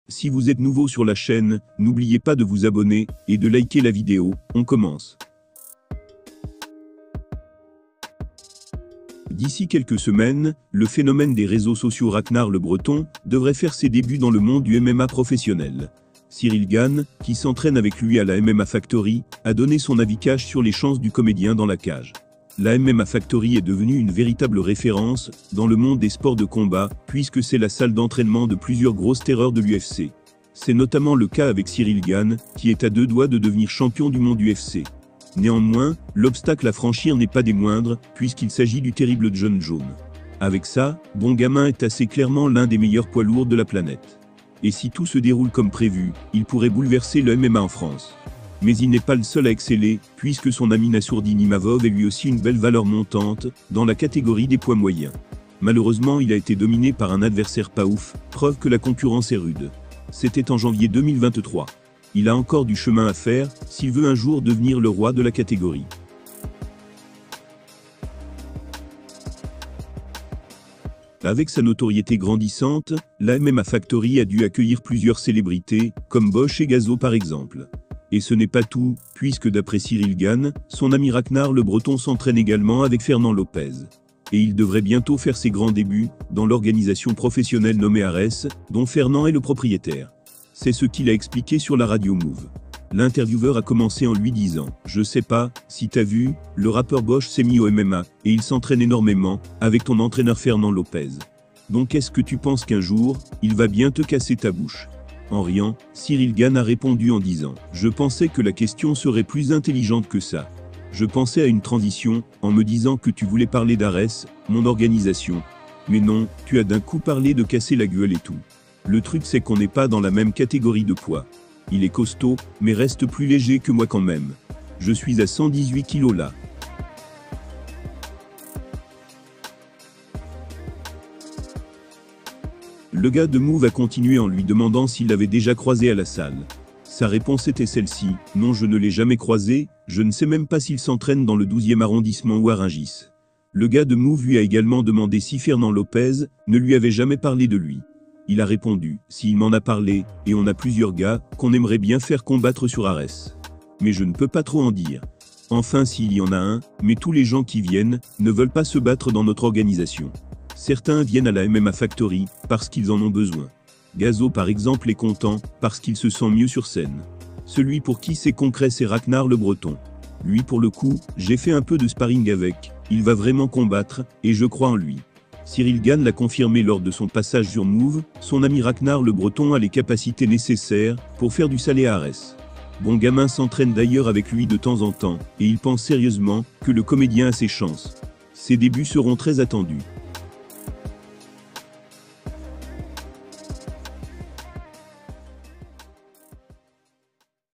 Si vous êtes nouveau sur la chaîne, n'oubliez pas de vous abonner et de liker la vidéo. On commence. D'ici quelques semaines, le phénomène des réseaux sociaux Ragnar le Breton devrait faire ses débuts dans le monde du MMA professionnel. Cyril Gane, qui s'entraîne avec lui à la MMA Factory, a donné son avis cash sur les chances du comédien dans la cage. La MMA Factory est devenue une véritable référence dans le monde des sports de combat, puisque c'est la salle d'entraînement de plusieurs grosses terreurs de l'UFC. C'est notamment le cas avec Cyril Gane, qui est à deux doigts de devenir champion du monde UFC. Néanmoins, l'obstacle à franchir n'est pas des moindres, puisqu'il s'agit du terrible Jon Jones. Avec ça, Bon Gamin est assez clairement l'un des meilleurs poids lourds de la planète. Et si tout se déroule comme prévu, il pourrait bouleverser le MMA en France. Mais il n'est pas le seul à exceller, puisque son ami Nassourdine Imavov est lui aussi une belle valeur montante, dans la catégorie des poids moyens. Malheureusement, il a été dominé par un adversaire pas ouf, preuve que la concurrence est rude. C'était en janvier 2023. Il a encore du chemin à faire, s'il veut un jour devenir le roi de la catégorie. Avec sa notoriété grandissante, la MMA Factory a dû accueillir plusieurs célébrités, comme Bosch et Gazo par exemple. Et ce n'est pas tout, puisque d'après Cyril Gane, son ami Ragnar le Breton s'entraîne également avec Fernand Lopez. Et il devrait bientôt faire ses grands débuts, dans l'organisation professionnelle nommée Ares, dont Fernand est le propriétaire. C'est ce qu'il a expliqué sur la radio Move. L'intervieweur a commencé en lui disant « Je sais pas, si t'as vu, le rappeur Bosch s'est mis au MMA, et il s'entraîne énormément, avec ton entraîneur Fernand Lopez. Donc est-ce que tu penses qu'un jour, il va bien te casser ta bouche ?» En riant, Cyril Gane a répondu en disant « Je pensais que la question serait plus intelligente que ça. Je pensais à une transition, en me disant que tu voulais parler d'Ares, mon organisation. Mais non, tu as d'un coup parlé de casser la gueule et tout. Le truc c'est qu'on n'est pas dans la même catégorie de poids. Il est costaud, mais reste plus léger que moi quand même. Je suis à 118 kilos là. » Le gars de Move a continué en lui demandant s'il l'avait déjà croisé à la salle. Sa réponse était celle-ci, « Non, je ne l'ai jamais croisé, je ne sais même pas s'il s'entraîne dans le 12e arrondissement ou à Rungis. » Le gars de Move lui a également demandé si Fernand Lopez ne lui avait jamais parlé de lui. Il a répondu, « S'il m'en a parlé, et on a plusieurs gars qu'on aimerait bien faire combattre sur Ares. Mais je ne peux pas trop en dire. Enfin s'il y en a un, mais tous les gens qui viennent ne veulent pas se battre dans notre organisation. Certains viennent à la MMA Factory parce qu'ils en ont besoin. Gazo par exemple est content parce qu'il se sent mieux sur scène. Celui pour qui c'est concret c'est Ragnar le Breton. Lui pour le coup, j'ai fait un peu de sparring avec, il va vraiment combattre, et je crois en lui. » Cyril Gane l'a confirmé lors de son passage sur Move, son ami Ragnar le Breton a les capacités nécessaires pour faire du salé à Ares. Bon Gamin s'entraîne d'ailleurs avec lui de temps en temps, et il pense sérieusement que le comédien a ses chances. Ses débuts seront très attendus.